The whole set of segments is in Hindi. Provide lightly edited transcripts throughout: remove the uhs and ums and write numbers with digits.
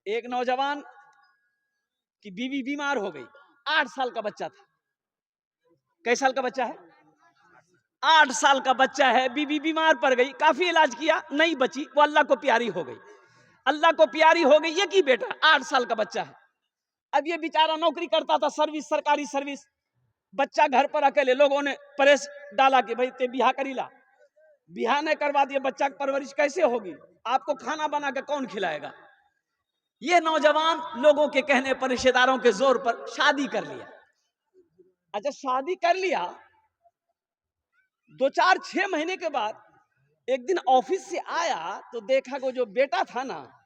एक नौजवान की बीवी बीमार हो गई, 8 साल का बच्चा था। कई साल का बच्चा है? 8 साल का बच्चा है, बीवी बीमार पड़ गई, काफी इलाज किया, नहीं बची, वो अल्लाह को प्यारी हो गई। अल्लाह को प्यारी हो गई, ये की बेटा 8 साल का बच्चा है। अब ये बेचारा नौकरी करता था, सर्विस, सरकारी सर्विस, बच्चा घर पर अकेले, लोगों ने प्रेस डाला कि भाई ते बिहा करीला, बिहा नहीं करवा दिए, बच्चा की परवरिश कैसे होगी, आपको खाना बना के कौन खिलाएगा। ये नौजवान लोगों के कहने पर, रिश्तेदारों के जोर पर शादी कर लिया। अच्छा, शादी कर लिया, 2-4-6 महीने के बाद एक दिन ऑफिस से आया तो देखा वो जो बेटा था ना,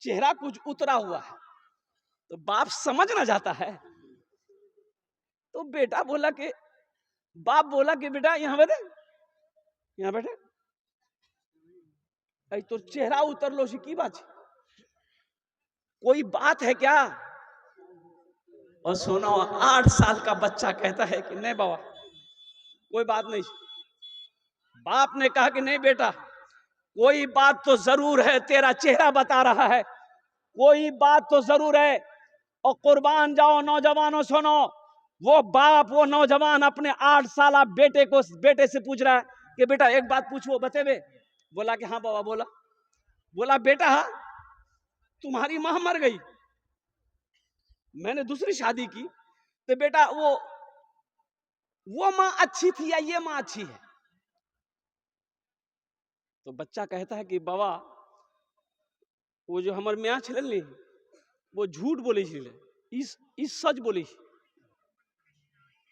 चेहरा कुछ उतरा हुआ है। तो बाप समझ ना जाता है, तो बेटा बोला कि, बाप बोला कि बेटा यहाँ बैठे, यहाँ बैठे, अरे तो चेहरा उतर लो की बात है, कोई बात है क्या। और सुनो, 8 साल का बच्चा कहता है कि नहीं बाबा कोई बात नहीं। बाप ने कहा कि नहीं बेटा, कोई बात तो जरूर है, तेरा चेहरा बता रहा है, कोई बात तो जरूर है। और कुर्बान जाओ नौजवानों, सुनो, वो बाप, वो नौजवान अपने 8 साल बेटे से पूछ रहा है कि बेटा एक बात पूछो, बतेबे। बोला कि हाँ बाबा। बोला बेटा तुम्हारी मां मर गई, मैंने दूसरी शादी की, तो बेटा वो मां अच्छी थी या ये मां अच्छी है। तो बच्चा कहता है कि बाबा वो जो हमारे म्याँ छल नहीं, वो झूठ बोली छे, इस सच बोली।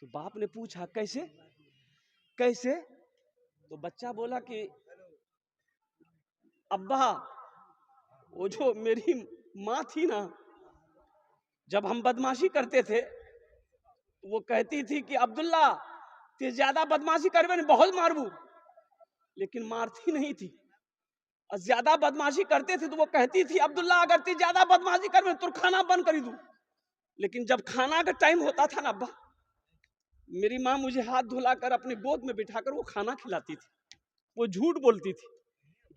तो बाप ने पूछा कैसे कैसे। तो बच्चा बोला कि अब्बा वो जो मेरी माँ थी ना, जब हम बदमाशी करते थे वो कहती थी कि अब्दुल्ला ते ज्यादा बदमाशी करवे ने बहुत मारबू, लेकिन मारती नहीं थी। और ज्यादा बदमाशी करते थे तो वो कहती थी अब्दुल्ला अगर ते ज्यादा बदमाशी करवे तो खाना बंद कर दू। लेकिन जब खाना का टाइम होता था ना अब्बा, मेरी माँ मुझे हाथ धुलाकर अपनी गोद में बिठाकर वो खाना खिलाती थी। वो झूठ बोलती थी।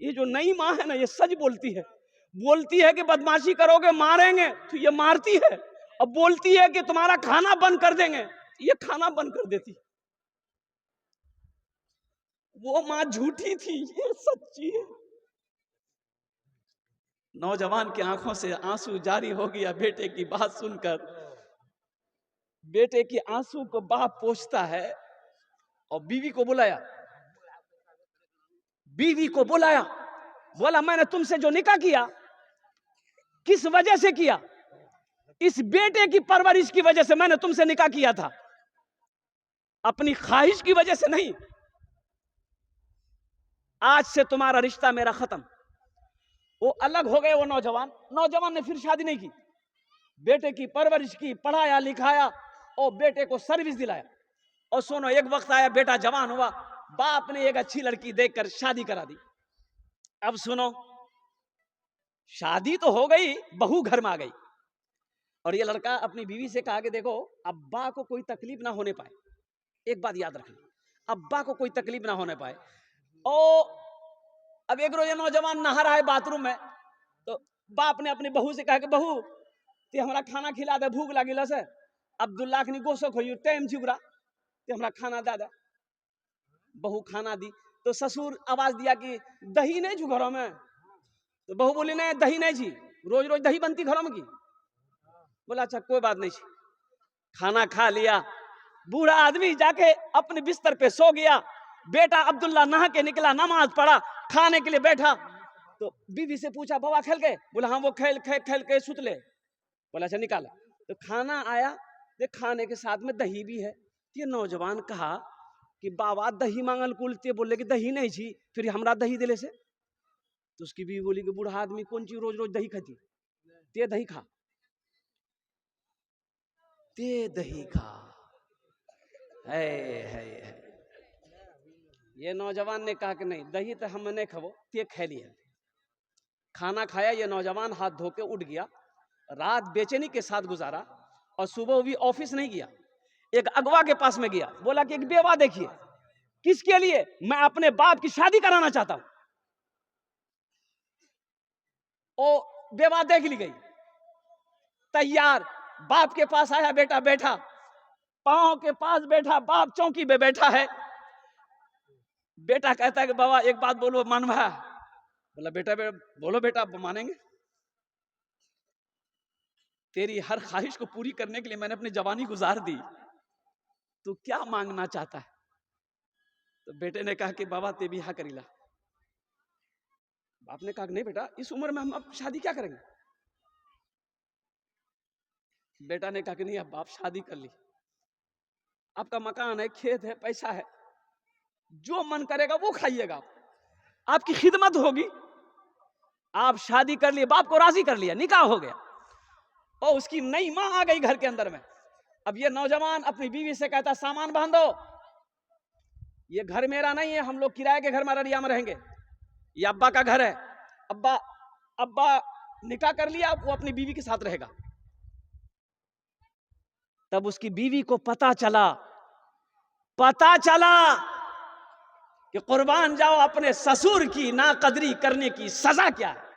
ये जो नई माँ है ना, ये सच बोलती है। बोलती है कि बदमाशी करोगे मारेंगे, तो ये मारती है। और बोलती है कि तुम्हारा खाना बंद कर देंगे, ये खाना बंद कर देती। वो माँ झूठी थी, ये सच्ची है। नौजवान की आंखों से आंसू जारी हो गया बेटे की बात सुनकर। बेटे की आंसू को बाप पोंछता है और बीवी को बुलाया। बोला मैंने तुमसे जो निकाह किया किस वजह से किया? इस बेटे की परवरिश की वजह से मैंने तुमसे निकाह किया था, अपनी ख्वाहिश की वजह से नहीं। आज से तुम्हारा रिश्ता मेरा खत्म। वो अलग हो गए। वो नौजवान ने फिर शादी नहीं की, बेटे की परवरिश की, पढ़ाया लिखाया और बेटे को सर्विस दिलाया। और सुनो, एक वक्त आया बेटा जवान हुआ, बाप ने एक अच्छी लड़की देखकर शादी करा दी। अब सुनो, शादी तो हो गई, बहू घर में आ गई और ये लड़का अपनी बीवी से कहा कि देखो अब्बा को कोई तकलीफ ना होने पाए, एक बात याद रखना, अब्बा को कोई तकलीफ ना होने पाए। और अब एक रोज नौजवान नहा रहा है बाथरूम में, तो बाप ने अपनी बहू से कहा कि बहू ते हमारा खाना खिला दे, भूख लगी से। अब्दुल्ला खनी गोसो खोई टाइम चुगरा ते हमारा खाना दे दे। बहू खाना दी तो ससुर आवाज दिया कि दही नहीं छू घरों में। तो बहू बोली नहीं दही नहीं छी, रोज रोज दही बनती घरों में की। बोला अच्छा कोई बात नहीं। खाना खा लिया, बूढ़ा आदमी जाके अपने बिस्तर पे सो गया। बेटा अब्दुल्ला नहा के निकला, नमाज पढ़ा, खाने के लिए बैठा तो बीवी से पूछा बाबा खेल के? बोला हाँ वो खेल के सुत ले। बोला अच्छा निकाला। तो खाना आया, देख खाने के साथ में दही भी है। ये नौजवान कहा कि बाबा दही मांगल कुलते, बोले कि दही नहीं छी, फिर हमरा दही दिले से। तो उसकी बीवी बोली कि बूढ़ा आदमी कौन चीज रोज रोज दही खाती, ते दही खा, ते दही खा। है। ये नौजवान ने कहा कि नहीं दही तो हम नहीं खाबो, ते खा लिया। खाना खाया, ये नौजवान हाथ धो के उठ गया, रात बेचैनी के साथ गुजारा और सुबह भी ऑफिस नहीं गया। एक अगवा के पास में गया, बोला कि एक बेवा देखिए। किसके लिए? मैं अपने बाप की शादी कराना चाहता हूं। ओ बेवा देख ली गई, तैयार, बाप के पास आया, बेटा बैठा, पांव के पास बैठा, बाप चौकी पे बैठा है। बेटा कहता है कि बाबा एक बात बोलो, मानवा? बोला बेटा बोलो बेटा, मानेंगे। तेरी हर ख्वाहिश को पूरी करने के लिए मैंने अपनी जवानी गुजार दी, तू क्या मांगना चाहता है? तो बेटे ने कहा कि बाबा ते भी हाँ करीला। बाप ने कहा नहीं बेटा, इस उम्र में हम अब शादी क्या करेंगे? बेटा ने कहा कि नहीं, अब बाप शादी कर ली, आपका मकान है, खेत है, पैसा है, जो मन करेगा वो खाइएगा, आपकी खिदमत होगी, आप शादी कर लिए, बाप को राजी कर लिया, निकाह हो गया। और उसकी नई मां आ गई घर के अंदर में। अब ये नौजवान अपनी बीवी से कहता, सामान बांधो, ये घर मेरा नहीं है, हम लोग किराए के घर में अररिया में रहेंगे, ये अब्बा का घर है, अब्बा अब्बा निकाह कर लिया, वो अपनी बीवी के साथ रहेगा। तब उसकी बीवी को पता चला कि कुर्बान जाओ अपने ससुर की नाकदरी करने की सजा क्या है।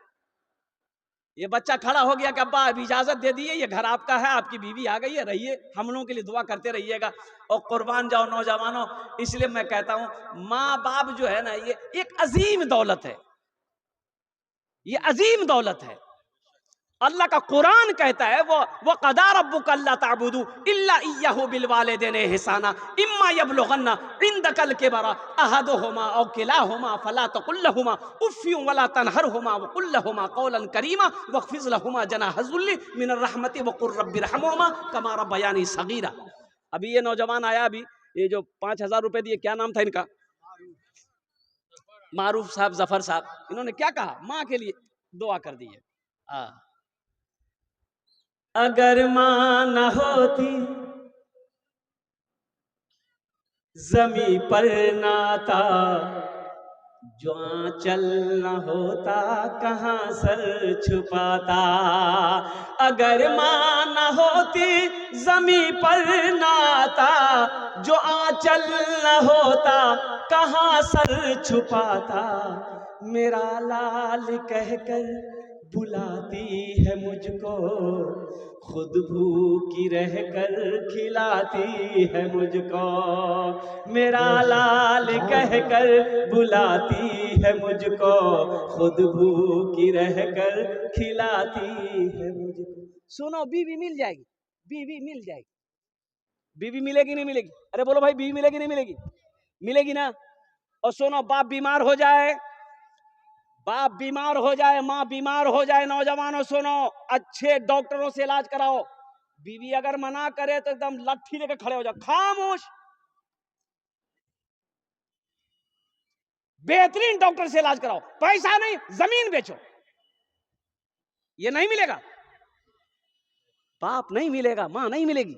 ये बच्चा खड़ा हो गया कि अब्बा अब इजाजत दे दिए, ये घर आपका है, आपकी बीवी आ गई है, रहिए, हम लोगों के लिए दुआ करते रहिएगा। और कुर्बान जाओ नौजवानों, इसलिए मैं कहता हूं माँ बाप जो है ना, ये एक अजीम दौलत है, ये अजीम दौलत है। अल्लाह का कुरान कहता है वो क़दा रब्बुक अल्ला ताबुदू इल्ला इय्याहु बिल वालिदैनि इहसाना इम्मा यबलुगन्ना इंदकल किबरा अहदुहुमा औ किलाहुमा फला तकुल लहुमा उफ़्फिन वला तनहरहुमा वक़ुल लहुमा क़ौलन करीमा वख़्फ़िज़ लहुमा जनाह ज़ुल्लि मिनर रहमति वक़ुल रब्बिरहमहुमा कमा रब्बयानी सग़ीरा। अभी ये नौजवान आया, अभी ये जो 5000 रुपए दिए, क्या नाम था इनका? मारूफ साहब, जफर साहब। इन्होंने क्या कहा? माँ के लिए दुआ कर दी है। अगर मां न होती जमी पर नाता, जो आंचल न होता कहां सर छुपाता। अगर मां न होती जमी पर नाता, जो आंचल न होता कहां सर छुपाता। मेरा लाल कहकर बुलाती है मुझको, खुद भूखी रहकर खिलाती है मुझको। मेरा लाल कहकर बुलाती है मुझको, खुद भूखी रहकर खिलाती है मुझको। सुनो, बीवी मिल जाएगी, बीवी मिल जाएगी, बीवी मिलेगी नहीं मिलेगी? अरे बोलो भाई, बीवी मिलेगी नहीं मिलेगी? मिलेगी ना। और सुनो, बाप बीमार हो जाए, बाप बीमार हो जाए, माँ बीमार हो जाए, नौजवानों सुनो, अच्छे डॉक्टरों से इलाज कराओ। बीवी अगर मना करे तो एकदम लट्ठी लेकर खड़े हो जाओ, खामोश। बेहतरीन डॉक्टर से इलाज कराओ, पैसा नहीं, जमीन बेचो, ये नहीं मिलेगा। बाप नहीं मिलेगा, मां नहीं मिलेगी।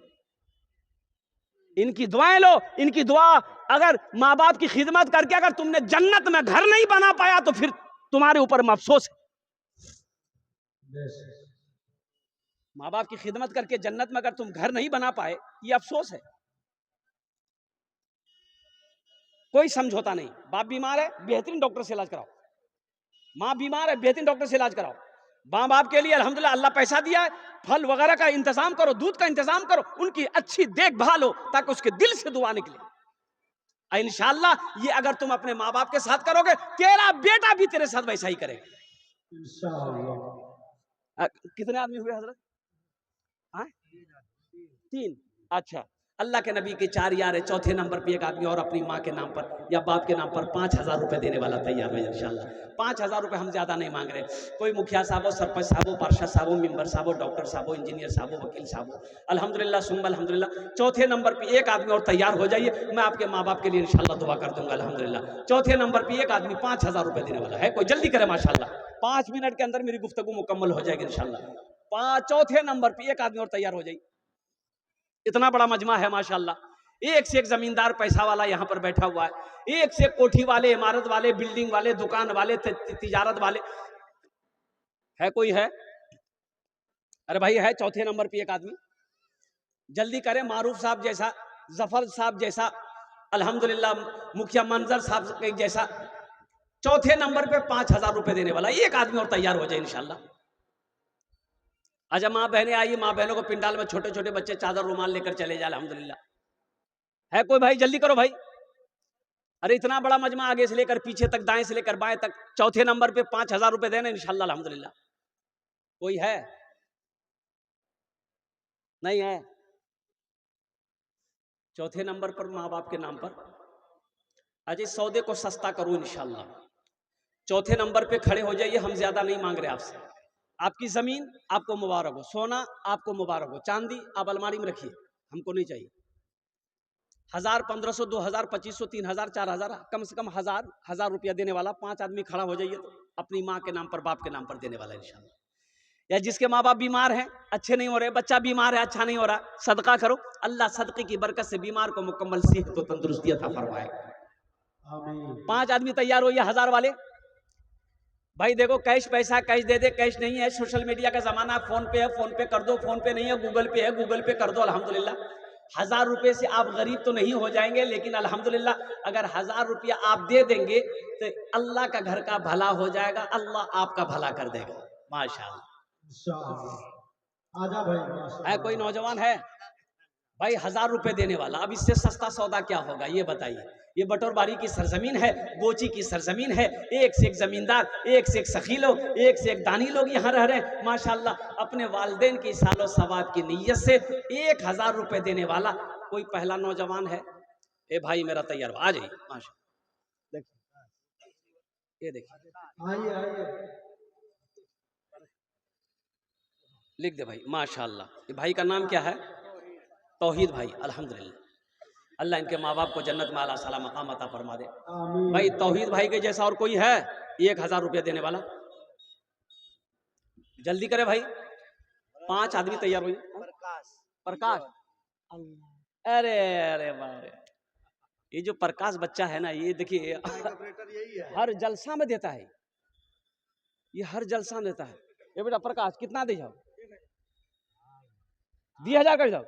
इनकी दुआएं लो, इनकी दुआ, अगर माँ बाप की खिदमत करके अगर तुमने जन्नत में घर नहीं बना पाया तो फिर तुम्हारे ऊपर अफसोस है। माँ बाप की खिदमत करके जन्नत में अगर तुम घर नहीं बना पाए, ये अफसोस है। कोई समझौता नहीं। बाप बीमार है, बेहतरीन डॉक्टर से इलाज कराओ। माँ बीमार है, बेहतरीन डॉक्टर से इलाज कराओ। माँ बाप के लिए अल्हम्दुलिल्लाह अल्लाह पैसा दिया है, फल वगैरह का इंतजाम करो, दूध का इंतजाम करो, उनकी अच्छी देखभाल हो ताकि उसके दिल से दुआ निकले। इंशाअल्लाह ये अगर तुम अपने माँ बाप के साथ करोगे, तेरा बेटा भी तेरे साथ वैसा ही करेगा इंशाअल्लाह। कितने आदमी हुए हजरत? 3। अच्छा, अल्लाह के नबी के 4 यार है। चौथे नंबर पे एक आदमी और अपनी माँ के नाम पर या बाप के नाम पर 5000 रुपए देने वाला तैयार है इंशाल्लाह। 5000 रुपए हम ज्यादा नहीं मांग रहे। कोई मुखिया साहब हो, सरपंच साहब हो, पार्षद साहब हो, मेंबर साहब हो, डॉक्टर साहब हो, इंजीनियर साहब हो, वकील साहब हो, अल्हम्दुलिल्लाह सुम्मा अल्हम्दुलिल्लाह। चौथे नंबर पे एक आदमी और तैयार हो जाइए, मैं आपके माँ बाप के लिए इंशाल्लाह दुआ कर दूंगा अल्हम्दुलिल्लाह। चौथे नंबर पे एक आदमी 5000 रुपए देने वाला है, कोई जल्दी करे माशाल्लाह। 5 मिनट के अंदर मेरी गुफ्तगू मुकम्मल हो जाएगी इंशाल्लाह। चौथे नंबर पे एक आदमी और तैयार हो जाइए। इतना बड़ा मजमा है माशाल्लाह, एक से एक जमींदार पैसा वाला यहाँ पर बैठा हुआ है, एक से कोठी वाले, इमारत वाले, बिल्डिंग वाले, दुकान वाले, तिजारत वाले है। कोई है? अरे भाई है। चौथे नंबर पे एक आदमी, जल्दी करें। मारूफ साहब जैसा, जफर साहब जैसा, अल्हम्दुलिल्लाह मुखिया मंजर साहब जैसा। चौथे नंबर पे 5000 रुपए देने वाला एक आदमी और तैयार हो जाए इंशाल्लाह। अच्छा माँ बहनें आइए, माँ बहनों को पिंडाल में छोटे छोटे बच्चे चादर रुमाल लेकर चले जाए, अल्हम्दुलिल्लाह। है कोई भाई? जल्दी करो भाई। अरे इतना बड़ा मजमा, आगे से लेकर पीछे तक, दाएं से लेकर बाएं तक। चौथे नंबर पे 5,000 रुपए देने इंशाल्लाह, अल्हम्दुलिल्लाह। कोई है? नहीं है? चौथे नंबर पर माँ बाप के नाम पर। अजय सौदे को सस्ता करूं इंशाल्लाह। चौथे नंबर पे खड़े हो जाइए, हम ज्यादा नहीं मांग रहे आपसे। आपकी जमीन आपको मुबारक हो, सोना आपको मुबारक हो, चांदी आप अलमारी में रखिए, हमको नहीं चाहिए। 1000, 1500, 2000, 2500, 3000, 4000, कम से कम 1000 रुपया देने वाला 5 आदमी खड़ा हो जाइए तो अपनी माँ के नाम पर, बाप के नाम पर देने वाला इंशाल्लाह। या जिसके माँ बाप बीमार हैं, अच्छे नहीं हो रहे, बच्चा बीमार है, अच्छा नहीं हो रहा, सदका करो, अल्लाह सदके की बरकत से बीमार को मुकम्मल सेहत तो तंदुरुस्ती अता फरमाए। 5 आदमी तैयार हो, ये 1000 वाले भाई। देखो कैश पैसा कैश दे दे, कैश नहीं है, सोशल मीडिया का जमाना है, फोन पे है, फोन पे कर दो, फोन पे नहीं है, गूगल पे है, गूगल पे कर दो, अल्हम्दुलिल्लाह। 1000 रुपए से आप गरीब तो नहीं हो जाएंगे, लेकिन अल्हम्दुलिल्लाह अगर 1000 रुपया आप दे देंगे तो अल्लाह का घर का भला हो जाएगा, अल्लाह आपका भला कर देगा। माशाअल्लाह। आजा भाई, है कोई नौजवान है भाई 1000 रुपए देने वाला? अब इससे सस्ता सौदा क्या होगा ये बताइए। ये बटोरबारी की सरजमीन है, गोची की सरजमीन है, एक से एक जमींदार, एक से एक सखी लोग, एक से एक दानी लोग यहाँ रह रहे हैं माशाल्लाह, अपने वालिदैन की सालो सवाब की नीयत से 1000 रुपए देने वाला कोई पहला नौजवान है? ए भाई मेरा तैयार आ जाइए, माशा देखिए, ये देखिए, आइए आइए, लिख दे भाई माशाल्लाह। ये भाई का नाम क्या है? तौहीद भाई, अल्हम्दुलिल्लाह। अल्लाह इनके माँ बाप को जन्नत में आला साला मकाम अता फरमा दे। भाई तौहीद भाई के जैसा और कोई है 1000 रुपया देने वाला? जल्दी करे भाई, 5 आदमी तैयार हुई। प्रकाश, अरे अरे बारे, ये जो प्रकाश बच्चा है ना, ये देखिए हर जलसा में देता है, ये हर जलसा में देता है। ये बेटा प्रकाश कितना दे जाओ? 20,000 कर जाओ।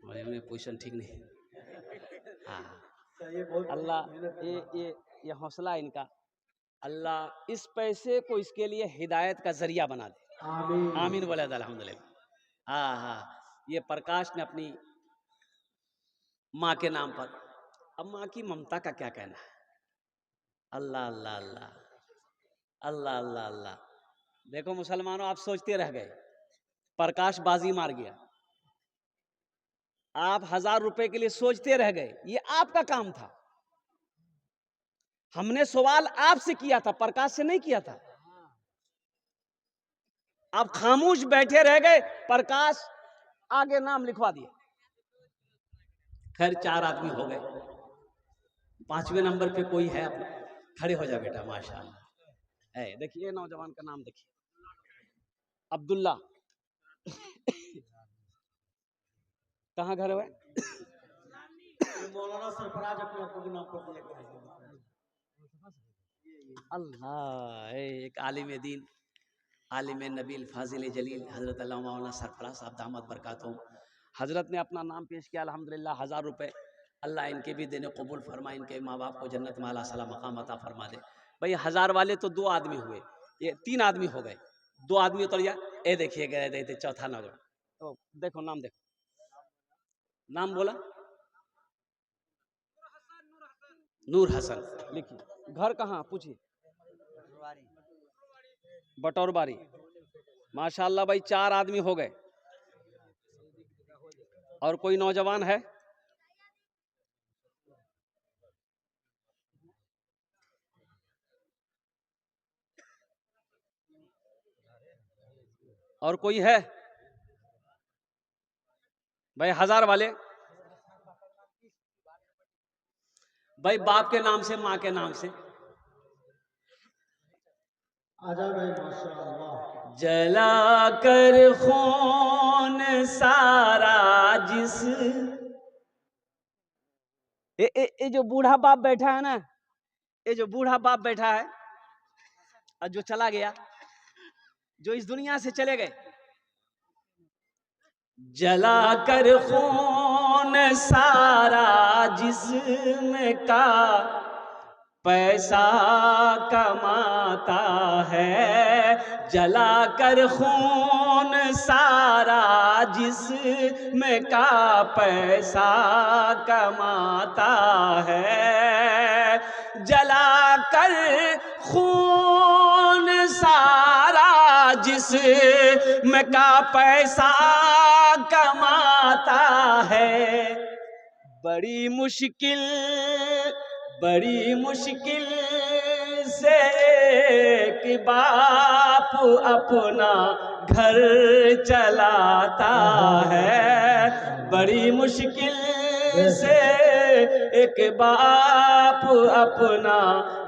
पोजीशन ठीक नहीं। हाँ अल्लाह ये हौसला इनका, अल्लाह इस पैसे को इसके लिए हिदायत का जरिया बना दे। आमीन बोले अल्हम्दुलिल्लाह। हाँ हाँ, ये प्रकाश ने अपनी माँ के नाम पर, अब माँ की ममता का क्या कहना है। अल्लाह अल्लाह अल्लाह अल्लाह अल्लाह अल्लाह। देखो मुसलमानों, आप सोचते रह गए, प्रकाश बाजी मार गया, आप 1000 रुपए के लिए सोचते रह गए, ये आपका काम था। हमने सवाल आपसे किया था, प्रकाश से नहीं किया था। आप खामोश बैठे रह गए, प्रकाश आगे नाम लिखवा दिया। खैर 4 आदमी हो गए, 5वें नंबर पे कोई है? अपना खड़े हो जा बेटा, माशाअल्लाह। है देखिए नौजवान का नाम देखिए, अब्दुल्ला। कहाँ घर है? मौलाना सरफराज अपने आपको के नाम पर दिया। अल्लाह, एक आलिम दीन, आलिम नबील फाजिल जलील हजरत मौलाना सरफराज साहब दामद बरकातुहूम, हजरत ने अपना नाम पेश किया अल्हम्दुलिल्लाह। 1000 रुपए अल्लाह इनके भी देने कबूल फरमाए, इनके माँ बाप को जन्नत में आला साला मकाम अता फरमा दे। भाई 1000 वाले तो 2 आदमी हुए, ये 3 आदमी हो गए, 2 आदमी उतर गया। ये देखिए गए थे चौथा नौजवान, तो देखो नाम, देखो नाम बोला, नूर हसन। लिखिए घर कहाँ पूछिए? बटौरबारी। माशाल्लाह भाई 4 आदमी हो गए, और कोई नौजवान है? और कोई है भाई? 1000 वाले भाई, बाप के नाम से, माँ के नाम से। आजा भाई माशाअल्लाह। जला कर खून सारा जिस, ये जो बूढ़ा बाप बैठा है ना, ये जो बूढ़ा बाप बैठा है और जो चला गया, जो इस दुनिया से चले गए, जला कर खून सारा जिस्म का, पैसा कमाता है, जला कर खून सारा जिस्म का पैसा कमाता है, जला कर खून सारा जिस्म का पैसा कमाता है। बड़ी मुश्किल से एक बाप अपना घर चलाता है, बड़ी मुश्किल से एक बाप अपना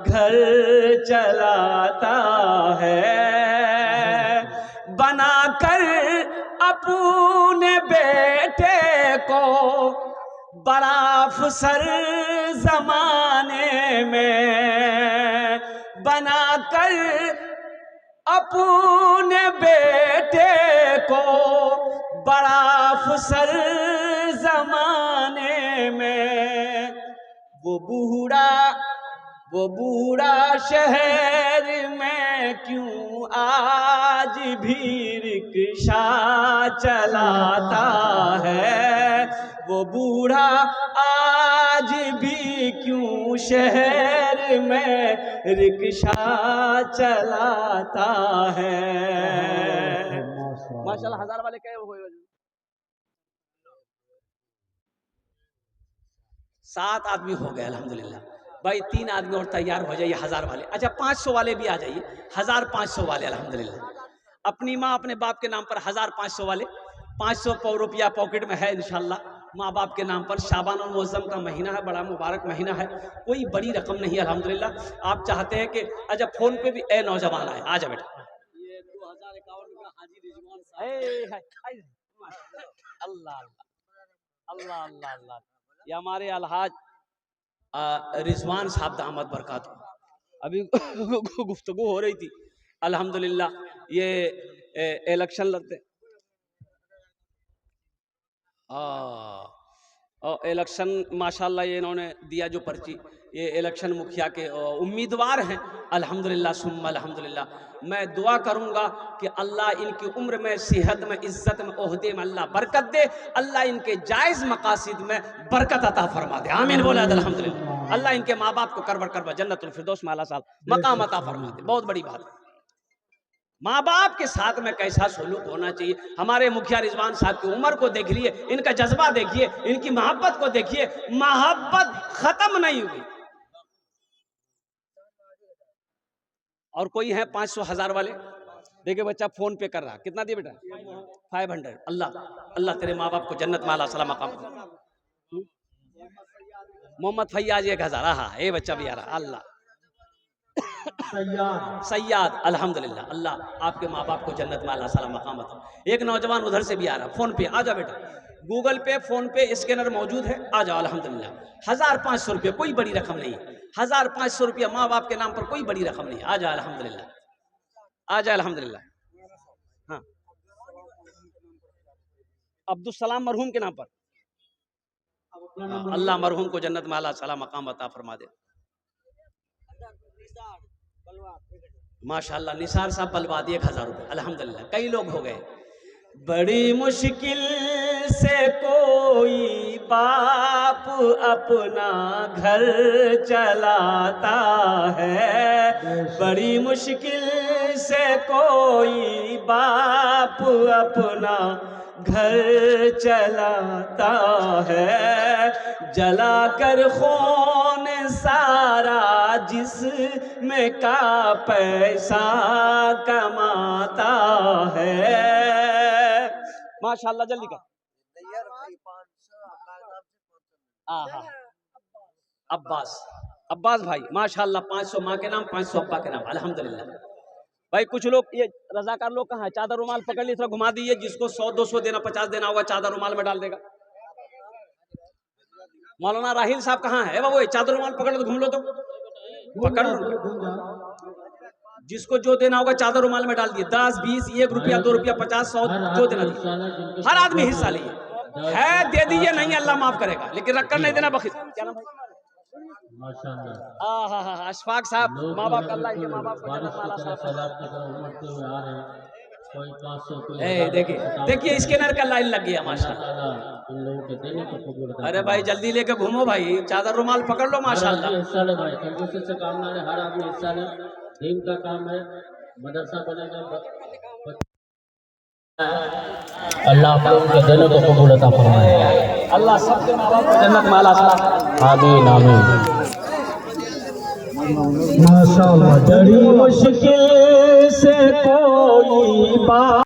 घर चलाता है। बनाकर अपने बेटे को बड़ा अफसर जमाने में, बनाकर अपने बेटे को बड़ा अफसर जमाने में, वो बूढ़ा शहर में क्यों आज भी रिक्शा चलाता है, वो बूढ़ा आज भी क्यों शहर में रिक्शा चलाता है। माशाल्लाह हजार वाले कहे हुए 7 आदमी हो गए अल्हम्दुलिल्लाह। भाई 3 आदमी और तैयार हो जाइए हजार वाले। अच्छा 500 वाले भी आ जाइए, 1500 वाले अल्हम्दुलिल्लाह। अपनी माँ अपने बाप के नाम पर 1500 वाले, 500 रुपया पॉकेट में है इंशाल्लाह माँ बाप के नाम पर। शाबान और मुअज्जम का महीना है, बड़ा मुबारक महीना है, कोई बड़ी रकम नहीं अल्हम्दुलिल्लाह। आप चाहते हैं कि अच्छा फोन पे भी ए नौजवान आए, आ जा बेटा, ये 2051 रुपया हाजी रिजवान साहब, अल्लाह अल्लाह अल्लाह अल्लाह, ये हमारे अलहाज रिजवान साहब दामद बरकात। अभी गुफ्तगू हो रही थी अल्हम्दुलिल्लाह, ये इलेक्शन लड़ते इलेक्शन माशाल्लाह ये इन्होंने दिया जो पर्ची, ये इलेक्शन मुखिया के उम्मीदवार हैं अल्हम्दुलिल्लाह सुम्मा अल्हम्दुलिल्लाह। मैं दुआ करूंगा कि अल्लाह इनकी उम्र में, सेहत में, इज्जत में, ओहदे में अल्लाह बरकत दे, अल्लाह इनके जायज़ मकासिद में बरकत अता फरमा दे, आमीन बोला अल्हम्दुलिल्लाह। अल्लाह इनके माँ बाप को करबर करबर जन्नतुल फिरदौस में अल्लाह साल मकाम अता फरमा दे। बहुत बड़ी बात है, माँ बाप के साथ में कैसा सलूक होना चाहिए। हमारे मुखिया रिजवान साहब की उम्र को देख लिए, इनका जज्बा देखिए, इनकी मोहब्बत को देखिए, मोहब्बत खत्म नहीं हुई। और कोई है 500 हजार वाले, देखिए बच्चा फोन पे कर रहा, कितना दिया बेटा? 500। अल्लाह अल्लाह तेरे माँ बाप को जन्नत में अल्लाह सलाम मकाम। मोहम्मद फैयाज 1000। हाँ ये बच्चा भी आ रहा, अल्लाह सैयाद अल्हम्दुलिल्लाह, अल्लाह आपके माँ बाप को जन्नत में अल्लाह सलाम मकाम अता। एक नौजवान उधर से भी आ रहा, फोन पे आ जा बेटा, गूगल पे फोन पे स्कैनर मौजूद है, आ जाओ अल्हम्दुलिल्लाह। 1500 रुपये कोई बड़ी रकम नहीं, 1500 रुपया माँ बाप के नाम पर कोई बड़ी रकम नहीं, आ जा अल्हम्दुलिल्लाह, आ जा अल्हम्दुलिल्लाह। हाँ अब्दुल सलाम मरहूम के नाम पर, अल्लाह मरहूम को जन्नत में अल्लाह सलाम मकाम अता फरमा दे। माशाल्लाह निसार साहब बलवादी 1000 रुपये अल्हम्दुलिल्लाह। कई लोग हो गए। बड़ी मुश्किल से कोई बाप अपना घर चलाता है, बड़ी मुश्किल से कोई बाप अपना घर चलाता है, जला कर खून सारा जिस्म का पैसा कमाता है। माशाल्लाह जल्दी कर। अब्बास भाई माशाल्लाह 500 माँ के नाम, 500 अब्बा के नाम अल्हम्दुलिल्लाह। भाई कुछ लोग ये रजाकार लोग कहाँ है, चादर रुमाल पकड़ ली, थोड़ा घुमा दीजिए, जिसको 100-200 देना, 50 देना होगा चादर रुमाल में डाल देगा। मौलाना राहिल साहब कहाँ है बाबू, चादर रुमाल पकड़ लो तो घूम लो, तो पकड़ लो, जिसको जो देना होगा चादर रुमाल में डाल दिए, 10, 20, 1 रुपया, 2 रुपया, 50, 100 जो देना दिए, हर आदमी हिस्सा लिए है, दे दीजिए, नहीं अल्लाह माफ करेगा, लेकिन रखकर नहीं देना बखिल। क्या नाम भाई? आहा, अशफाक साहब, माँ बाप अल्लाह के माँ बाप को जन्नत वाला साहब। देखिए देखिए स्कैनर का लाइन लग गया माशाल्लाह। अरे भाई जल्दी लेके घूमो भाई, चादर रुमाल पकड़ लो माशाल्लाह। हिस्सा ले भाई, कंजूसी से काम ना ले, हर आदमी हिस्सा ले। दीन का काम है, मदरसा बनेगा। अल्लाह आप लोगों के दिलों को कबूल अता फरमाए। अल्लाह सबके माँ बाप को जन्नत वाला साहब। आमीन आमीन। माशाअल्लाह, बड़ी मुश्किल से कोई बात